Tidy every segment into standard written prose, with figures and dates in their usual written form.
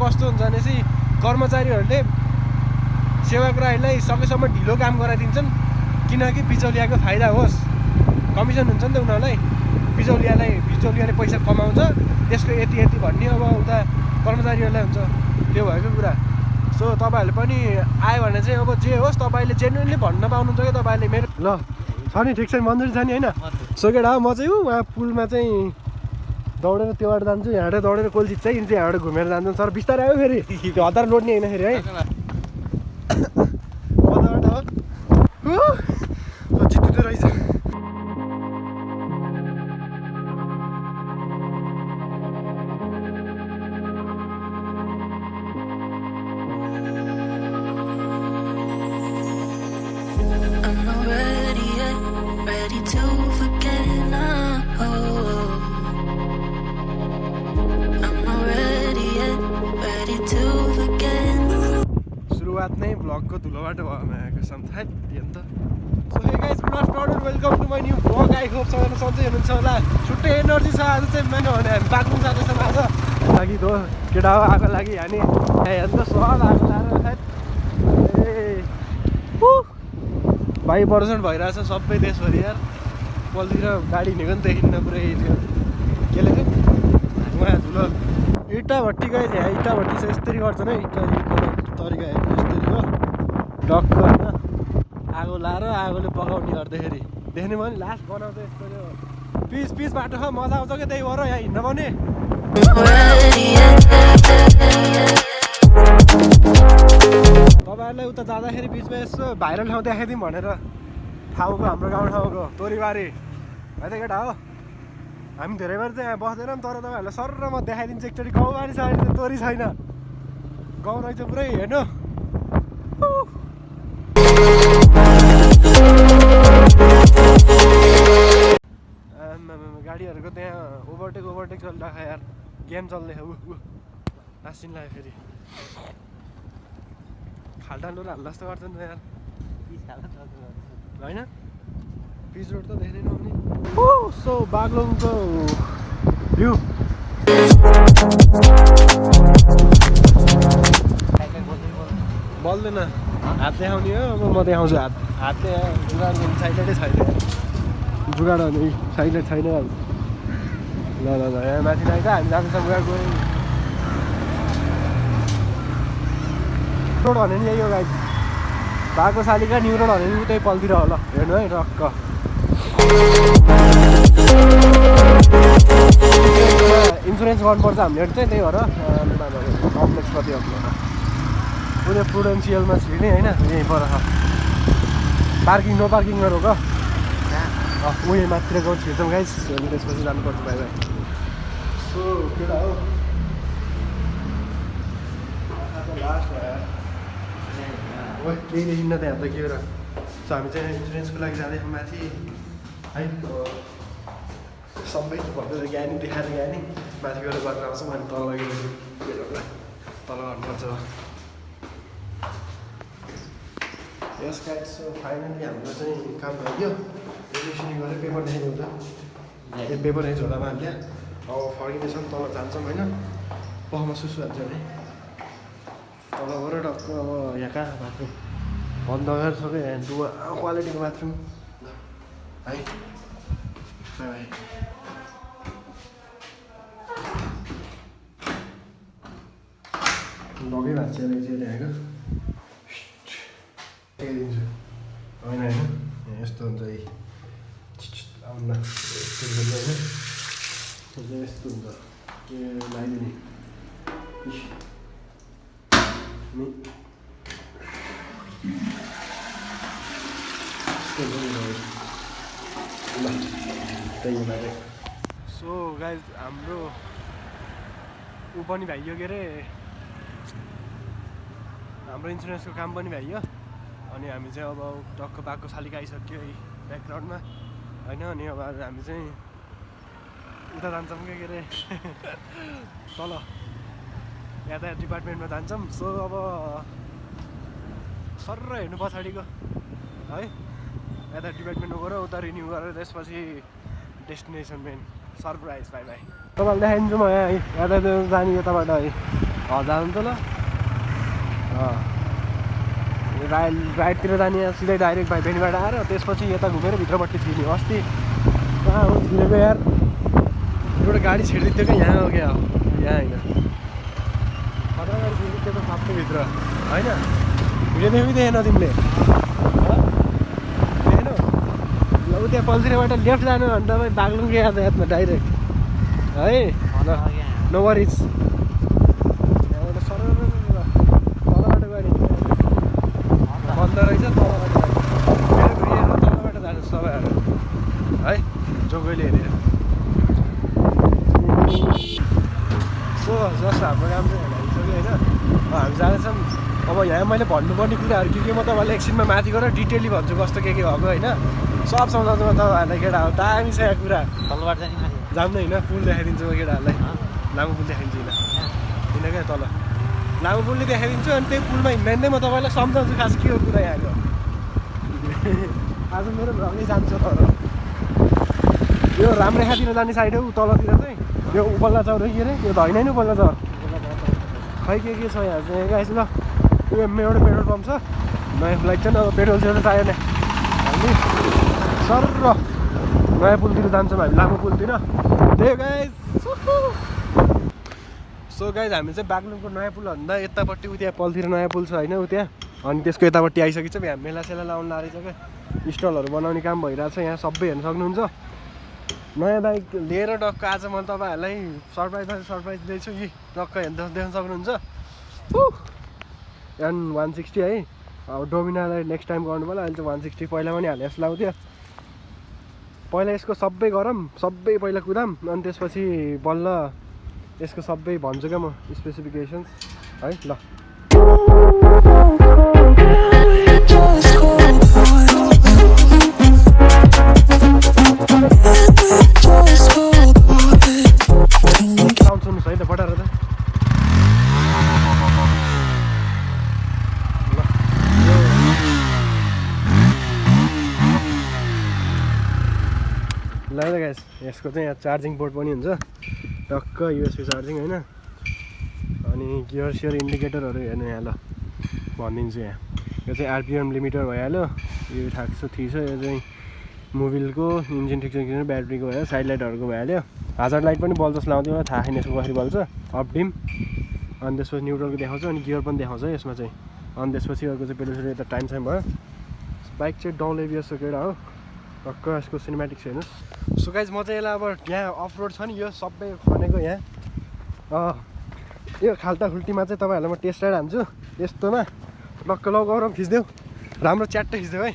कस्तो हुन्छ भनेपछि कर्मचारीहरूले सेवाग्राहीलाई सकेसम्म ढिलो काम गराइदिन्छन् किनकि बिचौलियाको फाइदा होस्। कमिसन हुन्छ नि त उनीहरूलाई, बिचौलियाले पैसा कमाउँछ, त्यसको यति भन्ने अब उता कर्मचारीहरूलाई हुन्छ। त्यो भएको कुरा। सो तपाईँहरूले पनि आयो भने चाहिँ अब जे होस् तपाईँले जेन्युनली भन्न पाउनुहुन्छ कि तपाईँले मेरो ल छ नि, ठिक छ नि, मन्जुरी छ नि होइन। सो केटा हो, म चाहिँ उहाँ पुलमा चाहिँ दौडेर त्यो बाटो जान्छु, यहाँबाट दौडेर कोलजित चाहिँ यहाँबाट घुमेर जान्छौँ। सर बिस्तारै आयो फेरि, त्यो हतार लोड्ने होइन फेरि है। कताबाट हो जित्दो रहेछ। सुरुवात नै भ्लगको धुलोबाट भयो मेरो कसम थाहा नि त। So hey guys, good afternoon, welcome to my new vlog. I hope सबैजना सन्चै हुनुहुन्छ होला। छुट्टै एनर्जी छ आज चाहिँ, मैले भने हामी बाँच्नु जाँदैछौँ आज लागि त केटा हो आएको लागि हामी हेर्नु त सहर आएको लाएर सायद ए वायु प्रदूषण भइरहेछ सबै देशभरि यार। पल्तिर गाडी हिँडेको नि देखिन्न पुरै थियो केले उहाँ धुलो इँटा भट्टी गयो यहाँ। इँटा भट्टी चाहिँ यस्तरी गर्छ नि, इँटा तरिका हेर्नु यस्तरी हो डक्क होइन, आगो लाएर आगोले पकाउने गर्दाखेरि देख्ने भयो नि। लास्ट बनाउँछ यस्तो पिस पिस बाटो छ, मजा आउँछ क्या त्यही भएर यहाँ हिँड्न पाउने। तपाईँहरूलाई उता जाँदाखेरि बिचमा यसो भाइरल ठाउँ देखाइदिउँ भनेर ठाउँको हाम्रो गाउँ ठाउँको तोरीबारी है त केटा हो। हामी धेरै बार चाहिँ यहाँ बस्दैनौँ, तर तपाईँहरूलाई सर म देखाइदिन्छु एकचोटि। गाउँबारी छ अहिले तोरी छैन, गाउँ रहेछ पुरै हेर्नु। गाडीहरूको त्यहाँ ओभरटेक चलिरहेको यार, गेम चल्दैछ आसिन लाग्यो फेरि। खाल्टालो र हाल्ला जस्तो गर्छ नि त यार होइन। पिच रोड त देख्दैन पनि। सो बागलुङको भ्यू बल्दैन, हात देखाउने हो। अब म देखाउँछु हातले जुगाड गर्नु साइलेटै छैन, जुगाड भने साइलेट छैन। ल यहाँ माथि आइज हामी जाँदैछौँ उहाँ गयो रोड भने नि यही हो गाइस, भएको शालिका न्यु रोड भने नि उतै पल्तिर होला हेर्नु है टक्क। इन्सुरेन्स गर्नुपर्छ हामीले चाहिँ, त्यही भएर कम्प्लेक्सपट्टि पुरै प्रुडेन्सियलमा छिर्ने होइन, यहीँ पर छ पार्किङ। नो पार्किङमा रोक उयो मात्र गाउँ छिर्छौँ गाइस, अनि त्यसपछि जानुपर्छ बाई बाई। सो केटा हो लास्ट भयो केही देखिन्न त्यहाँ त के हो र। सो हामी चाहिँ इन्सुरेन्सको लागि जाँदैछौँ माथि है। सबै भन्दै ज्ञानी देखाएर ज्ञानी माथि गएर गरेर आउँछौँ, अनि तल लगेर तल गर्नुपर्छ। यस गाइस, सो फाइनली हाम्रो चाहिँ काम भयो। एडमिसन गरेर पेपर देखाइदिउँ त, पेपर यही झोलामा हाल्यो। अब फर्किँदैछौँ, तल जान्छौँ होइन। पखमा सुसु हाल्छ भने तल गएर टक्क अब यहाँ कहाँ बाथरुम बन्द गरेर सबै यहाँ क्वालिटीको बाथरुम है। By by. लगै भएको छ रहेछ ल्याएको दिन्छु होइन होइन, यस्तो हुन्छ है आउनु यस्तो हुन्छ होइन, यस्तो हुन्छ के लगाइदिने त्यही बारे। सो गाइज हाम्रो ऊ पनि भ्याइयो के अरे, हाम्रो इन्सुरेन्सको काम पनि भ्याइयो। अनि हामी चाहिँ अब टक्क बाघको शालिका आइसक्यो है ब्याकग्राउन्डमा होइन। अनि अब हामी चाहिँ उता जान्छौँ के अरे तल यातायात डिपार्टमेन्टमा जान्छौँ। सो अब सर हेर्नु पछाडिको है यातायात डिपार्टमेन्टमा गएर उता रिन्यू गरेर त्यसपछि destination main surprise. By by. तपाईँलाई देखाइदिन्छु म यहाँ है यातायात जाने यताबाट है। जानु त ल राइटतिर जाने सिधै डाइरेक्ट भाइ बेनीबाट आएर त्यसपछि यता घुमेर भित्रपट्टि छिर्ने अस्ति कहाँ हो छिरेको यार एउटा गाडी छिरिदिएको क्या यहाँ हो क्या यहाँ होइन खतरा गाडी छिरिदिएको त सबै भित्र होइन भिडियो देखेको देखेन तिमीले देखेन ल उ त्यहाँ पल्सिरेबाट लेफ्ट जानु भने तपाईँ बाग्लुङ यातायातमा डाइरेक्ट है ल नो वरिज यहाँबाट सर तलबाट गयो बन्द रहेछ तलबाट तलबाट जानुहोस् तपाईँहरू है जोगैले हेरेर सो जस्तो हाम्रो काम चाहिँ हालिसक्यो होइन हामी जाँदैछौँ अब यहाँ मैले भन्नुपर्ने कुराहरू के म तपाईँलाई एकछिनमा माथि गएर डिटेली भन्छु कस्तो के भएको होइन सब सम्झाउँछु म तपाईँहरूलाई केटा हो दामी छ यहाँ कुरा तलबाट जाऊँ न होइन पुल देखाइदिन्छु म केटाहरूलाई लामो पुल देखाइदिन्छु होइन क्या तल लामो पुलले देखाइदिन्छु अनि त्यही पुलमा हिँड्दै म तपाईँलाई सम्झाउँछु खास के हो कुरा यहाँको आज मेरो भ्लगै जान्छ तर यो रामरेखातिर जाने साइड हो तलतिर चाहिँ यो उपल्ला चौर के अरे यो त होइन नि उपल्ला चौर खै के छ यहाँ चाहिँ गाइस ल यो एउटा पेट्रोल पम्प छ नयाँ फ्लाइट छ नि अब पेट्रोल चाहिँ चाहिएन हामी सर र नयाँ पुलतिर जान्छौँ हामी लामो पुलतिर त्यही गाइस सो गाइस हामी चाहिँ बाग्लुङको नयाँ पुल भन्दा यतापट्टि उता पलतिर नयाँ पुल छ होइन उता अनि त्यसको यतापट्टि आइसकेको छ यहाँ मेलासेला लाउनु लागेको छ क्या स्टलहरू बनाउने काम भइरहेको छ यहाँ सबै हेर्न सक्नुहुन्छ नयाँ बाइक लिएर टक्क आज म तपाईँहरूलाई सरप्राइज दिँदैछु कि टक्क देख्न सक्नुहुन्छ एन 160 है अब डोमिनालाई नेक्स्ट टाइम गर्नु पर्ला अहिले चाहिँ 160 पहिला पनि हाले जस्तो लाग्थ्यो पहिला यसको सबै गरौँ सबै पहिला कुदाम अनि त्यसपछि बल्ल यसको सबै भन्छु क्या म स्पेसिफिकेसन्स है ल साउन्ड सुन्नुहोस् है त बटाएर त ल गाइस यसको चाहिँ यहाँ चार्जिङ पोर्ट पनि हुन्छ टक्क युएसबी चार्जिङ होइन अनि गियर सियर इन्डिकेटरहरू हेर्नु यहाँ ल भनिदिन्छु यहाँ यो चाहिँ आरपिएम लिमिटर भइहाल्यो यो ठाक छ ठिक छ यो चाहिँ मोबिलको इन्जिन ठिक छ कि ब्याट्रीको भयो साइड लाइटहरूको भइहाल्यो हाजर लाइट पनि बल्छ जस्तो लाउँथ्यो मलाई थाहा छैन यसको कसरी बल्छ अप डिम अनि त्यसपछि न्युट्रलको देखाउँछ अनि गियर पनि देखाउँछ यसमा चाहिँ अनि त्यसपछि अर्को चाहिँ पेट्रोल यता टाइम भयो बाइक चाहिँ डल एबिएसको केटा हो टक्क यसको सिनेमेटिक्स हेर्नुहोस् सो गाइज म चाहिँ यसलाई अब यहाँ अफ रोड छ नि यो सबै खनेको यहाँ यो खाल्टाखुल्टीमा चाहिँ तपाईँहरूलाई म टेस्ट राइड हान्छु यस्तोमा टक्क लौ गरम खिच्देऊ राम्रो च्याट्टै खिच्देऊ है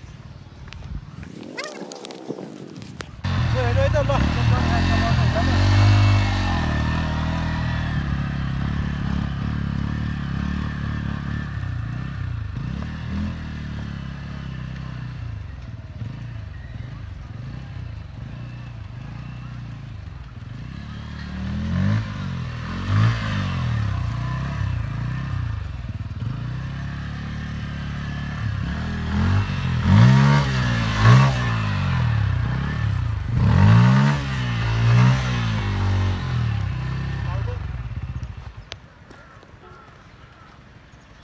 हेर्नु है त ल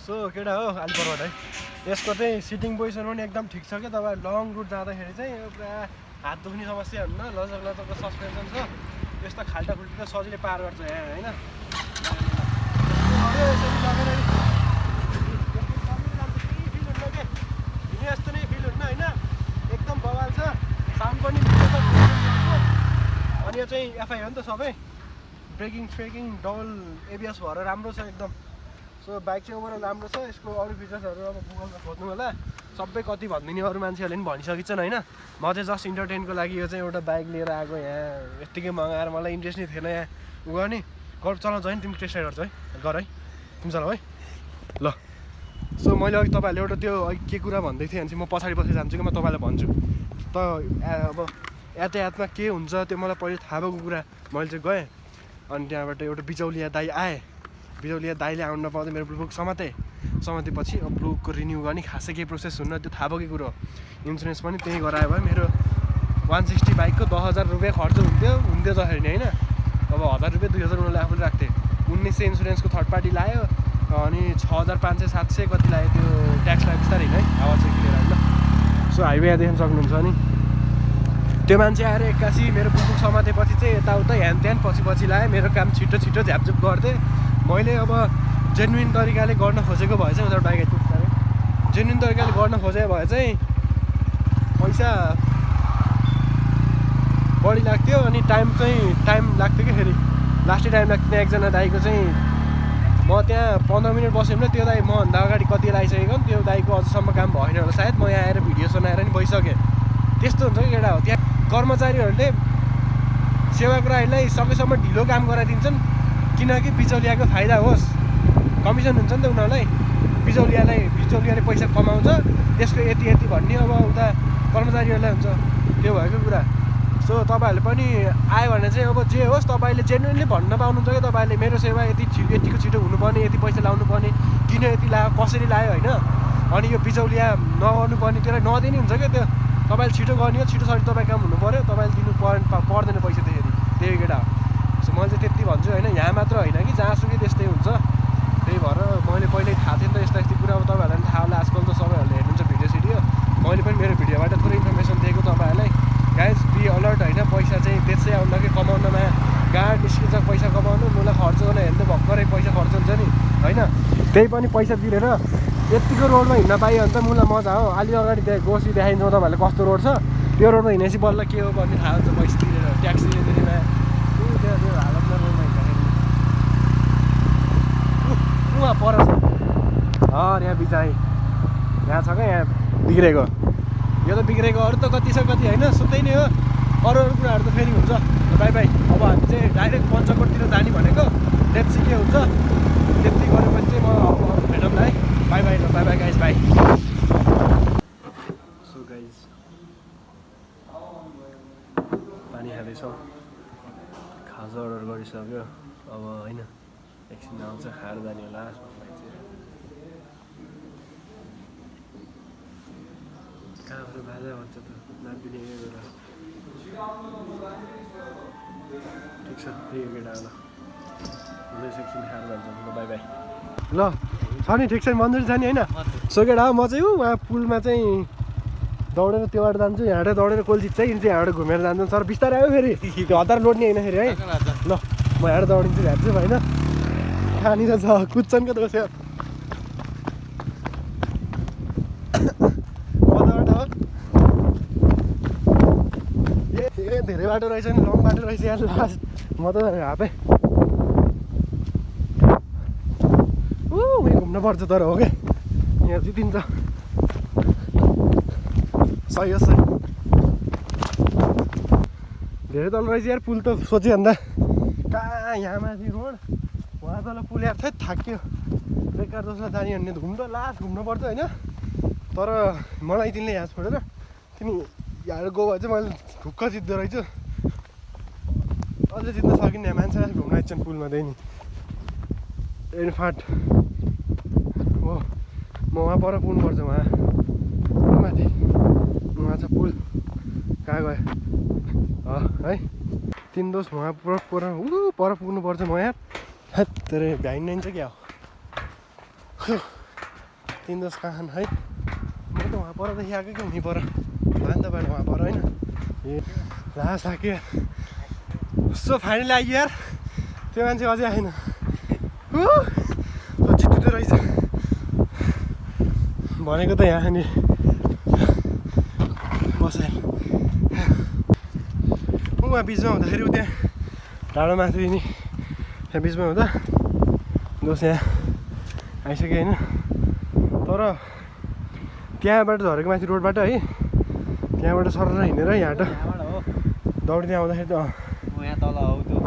सो केटा हो अलिपुरबाट है यसको चाहिँ सिटिङ पोजिसन पनि एकदम ठिक छ क्या तपाईँ लङ रुट जाँदाखेरि चाहिँ यो पुरा हात दुख्ने समस्या हुन्न लचक लचकको सस्पेन्सन छ यस्तो खाल्टाखुल्टी त सजिलै पार गर्छ यहाँ होइन यस्तो नै फिल हुन्न होइन एकदम बवाल छ साउन्ड पनि अनि यो चाहिँ एफआई हो नि त सबै ब्रेकिङ डबल एबिएस भएर राम्रो छ एकदम सो बाइक चाहिँ ओभरअल राम्रो छ यसको अरू फिचर्सहरू अब गुगलमा खोज्नु होला सबै कति भनिदिने अरू मान्छेहरूले पनि भनिसकेको छन् होइन म चाहिँ जस्ट इन्टरटेनको लागि यो चाहिँ एउटा बाइक लिएर आएको यहाँ यत्तिकै मगाएर मलाई इन्ट्रेस्ट नै थिएन यहाँ उ गर्ने गर चलाउँछ है तिमी टेस्ट राइड गर्छ है गर है तिमी चलाऊ है ल सो मैले अघि तपाईँहरूले एउटा त्यो के कुरा भन्दै थिएँ भने चाहिँ म पछाडि जान्छु कि म तपाईँलाई भन्छु त अब यातायातमा के हुन्छ त्यो मलाई पहिले थाहा भएको कुरा मैले चाहिँ गएँ अनि त्यहाँबाट एउटा बिचौलिया दाइ आएँ बिचौलिया दाइले आउनु नपाउँदा मेरो बुक समातेपछि अब बुकको रिन्यू गर्ने खासै केही प्रोसेस हुन्न त्यो थाहा भएकै कुरो इन्सुरेन्स पनि त्यही गरायो भयो मेरो 160 बाइकको 10,000 रुपियाँ खर्च हुन्थ्यो जसरी नै होइन अब 1,000 रुपियाँ 2,000 उनीहरूले आफूले राख्थेँ 1900 इन्सुरेन्सको थर्ड पार्टी लायो अनि 6500 700 कति लाग्यो त्यो ट्याक्स लाग्यो बिस्तारै है आवाज चाहिँ क्लियर होइन। सो हाइवे यहाँ देख्न सक्नुहुन्छ नि त्यो मान्छे आएर एक्कासी मेरो बुकुक समातेपछि चाहिँ यताउता ह्यान त्यान पछि लायो। मेरो काम छिटो छिटो झ्यापझुप गर्थेँ मैले। अब जेन्युन तरिकाले गर्न खोजेको भए चाहिँ उता बाइक जेन्युन तरिकाले गर्न खोजेको भए चाहिँ पैसा बढी लाग्थ्यो अनि टाइम लाग्थ्यो कि फेरि लास्टै टाइम लाग्थ्यो। त्यहाँ एकजना दाइको चाहिँ म त्यहाँ 15 मिनट बसेँ भने त्यो दाइ मभन्दा अगाडि कति आइसकेको नि त्यो दाइको अझसम्म काम भएन होला सायद। म यहाँ आएर भिडियो सुनाएर नि भइसकेँ। त्यस्तो हुन्छ कि केटा हो त्यहाँ कर्मचारीहरूले सेवाग्राहीलाई सकेसम्म ढिलो काम गराइदिन्छन् किनकि बिचौलियाको फाइदा होस्। कमिसन हुन्छ नि त उनीहरूलाई बिचौलियाले पैसा कमाउँछ त्यसको यति भन्ने अब उता कर्मचारीहरूलाई हुन्छ त्यो भएको कुरा। सो तपाईँहरूले पनि आयो भने चाहिँ अब जे होस् तपाईँले जेन्युनली भन्न पाउनुहुन्छ कि तपाईँले मेरो सेवा यतिको छिटो हुनुपर्ने यति पैसा लाउनु पर्ने किन यति लाग्यो कसरी लाग्यो होइन। अनि यो बिचौलिया नगर्नुपर्ने त्यसलाई नदिने हुन्छ क्या त्यो। तपाईँले छिटो गर्ने हो छिटोसरी तपाईँ काम हुनु पऱ्यो तपाईँले दिनु पर्दैन पैसा त्यसरी त्यही केटा हो। सो मैले चाहिँ त्यति भन्छु होइन यहाँ मात्र होइन कि जहाँसुकै त्यस्तै हुन्छ। त्यही भएर मैले पहिल्यै थाहा थियो नि त यस्ता कुरा अब तपाईँहरूलाई पनि थाहा होला आजकल त सबैहरूले हेर्नुहुन्छ भिडियो सिडियो। मैले पनि मेरो भिडियोबाट थोरै इन्फर्मेसन दिएको तपाईँहरूलाई। गाइज बी अलर्ट होइन पैसा चाहिँ त्यसै आउन कि कमाउनमा गाड निस्किन्छ पैसा कमाउनु मलाई खर्च गर्न हेर्नु भर्खरै पैसा खर्च हुन्छ नि होइन। त्यही पनि पैसा तिरेर यतिको रोडमा हिँड्न पाइयो भने त मलाई मजा हो। अलि अगाडि गोसी देखाइन्छ तपाईँहरूले कस्तो रोड छ त्यो रोडमा हिँडेपछि बल्ल के हो भन्ने थाहा हुन्छ पैसा तिरेर ट्याक्सी तिरेर त्यो हालतमा रोडमा हिँड्दाखेरि उहाँ पर छ यहाँ बिचाइ यहाँ छ क्या यहाँ बिग्रेको यो त बिग्रेको अरू त कति छ कति होइन सुत्तै नै हो। अरू कुराहरू त फेरि हुन्छ। बाई बाई अब हामी चाहिँ डाइरेक्ट पञ्चकोटतिर जाने भनेको लेट्स सी के हुन्छ। त्यति गरेपछि चाहिँ म अब भेटौँ ल है। बाई बाई ल by by guys by. So guys पानी खाँदैछौँ खाजा अर्डर गरिसक्यो अब होइन एकछिन आउँछ खाएर जाने होला। कहाँबाट बाजा भन्छ त नाच्दिने बेला ठिक छ त्यही हो केटा ल हुँदैछ एकछिन खाएर जान्छौँ ल बाई बाई ल छ नि ठिक छ मन्दिर जाने होइन। सो केटा म चाहिँ उहाँ पुलमा चाहिँ दौडेर त्यो बाटो जान्छु यहाँबाट दौडेर कोल्चित चाहिँ यहाँबाट घुमेर जान्छु। सर बिस्तारै आयो फेरि त्यो हतार लोड्ने होइन फेरि है। ल म यहाँबाट दौडिन्छु हेर्छु होइन कहाँनिर छ कुद्छन् क्या दोष ए धेरै बाटो रहेछ नि लङ बाटो रहेछ यहाँ लास्ट म त हापै उयो घुम्नुपर्छ तर हो क्या यहाँ जितिन्छ सही हो सही धेरै तल रहेछ यार पुल त सोचे भन्दा कहाँ यहाँ माथि रोड उहाँ तल पुल यार थै थाक्यो बेकार जसलाई जाने भन्ने घुम त लास्ट घुम्नुपर्छ होइन। तर मलाई तिमीले यहाँ छोडेर तिमी यहाँ गयो भए चाहिँ मैले ढुक्क जित्दो रहेछु अझै जित्न सकिने मान्छे घुम्न आइन्छन् पुलमा त्यही नि इनफाट हो म वहाँ पर पुग्नुपर्छ उहाँ माथि उहाँ छ पुल कहाँ गयो है तिन दोष उहाँ पर पुग्नुपर्छ म यहाँ तेरो भ्याइन नै छ क्या हो तिन दोष कहाँ है म त उहाँ पर देखिआएको कि उहीँ पर भयो नि तपाईँले उहाँ पर होइन ए लास्ट आयो सो फाइनली आइयो यार त्यो मान्छे अझै आएन जित्दो रहेछ भनेको त यहाँ नि बसायो उहाँ बिचमा हुँदाखेरि उ त्यहाँ टाढो माथि नि त्यहाँ बिचमा हुँदा दोष यहाँ आइसक्यो होइन। तर त्यहाँबाट झरेको माथि रोडबाट है त्यहाँबाट सर हिँडेर यहाँबाट दौडिँदै आउँदाखेरि त यहाँ तल हौ त्यो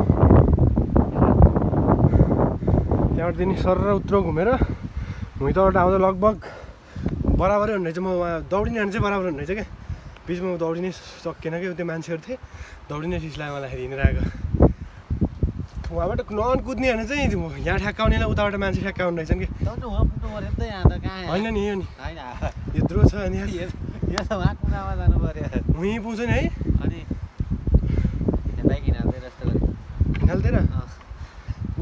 त्यहाँबाट चाहिँ सर उत्रो घुमेर भुइँतबाट आउँदा लगभग बराबरै हुने रहेछ। म उहाँ दौडिने हाल्ने चाहिँ बराबर हुने रहेछ क्या बिचमा दौडिनै सकिएन कि त्यो मान्छेहरू थिए दौडिनै ठिस लाग्यो मलाई हिँडेर आएको उहाँबाट नन कुद्ने भने चाहिँ यहाँ ठ्याक्काउनेलाई उताबाट मान्छे ठ्याक्काउने रहेछन् कि होइन नि यो नि यत्रो छ अनि उहीँ पुग्छ नि है अनि हिँडाल्दै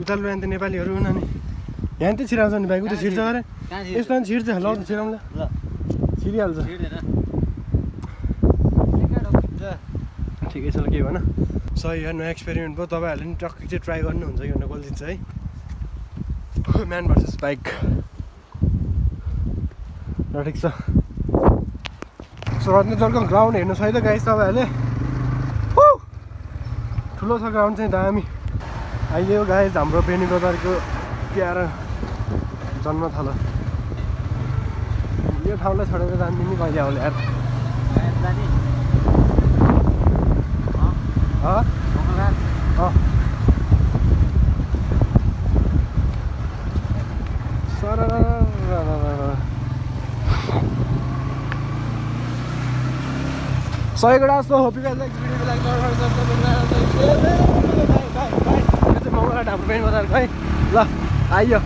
उचाल्नु यहाँ त नेपालीहरू हुन् अनि यहाँ त छिराउँछ नि बाइक उता छिर्छ अरे यस्तो नि छिर्छ ल त छिराउँला ल छिरिहाल्छ ठिकै छ ल के भन सही हो नयाँ एक्सपेरिमेन्ट भयो तपाईँहरूले पनि टक्कै चाहिँ ट्राई गर्नुहुन्छ यो नकोल्जिन्छ है म्यान भर्सेस बाइक ल ठिक छ सो रत्नचरको ग्राउन्ड हेर्नु छ है त गाइस तपाईँहरूले ठुलो छ ग्राउन्ड चाहिँ दामी अहिले यो गाइस हाम्रो बेनी बजारको प्यारो जन्म थाल यो ठाउँलाई छोडेर जान्दिनँ नि कहिले आउला यार सही कुरा जस्तो hope you guys like video like गर्नु हाम्रो बेनी बजारको है ल आइयो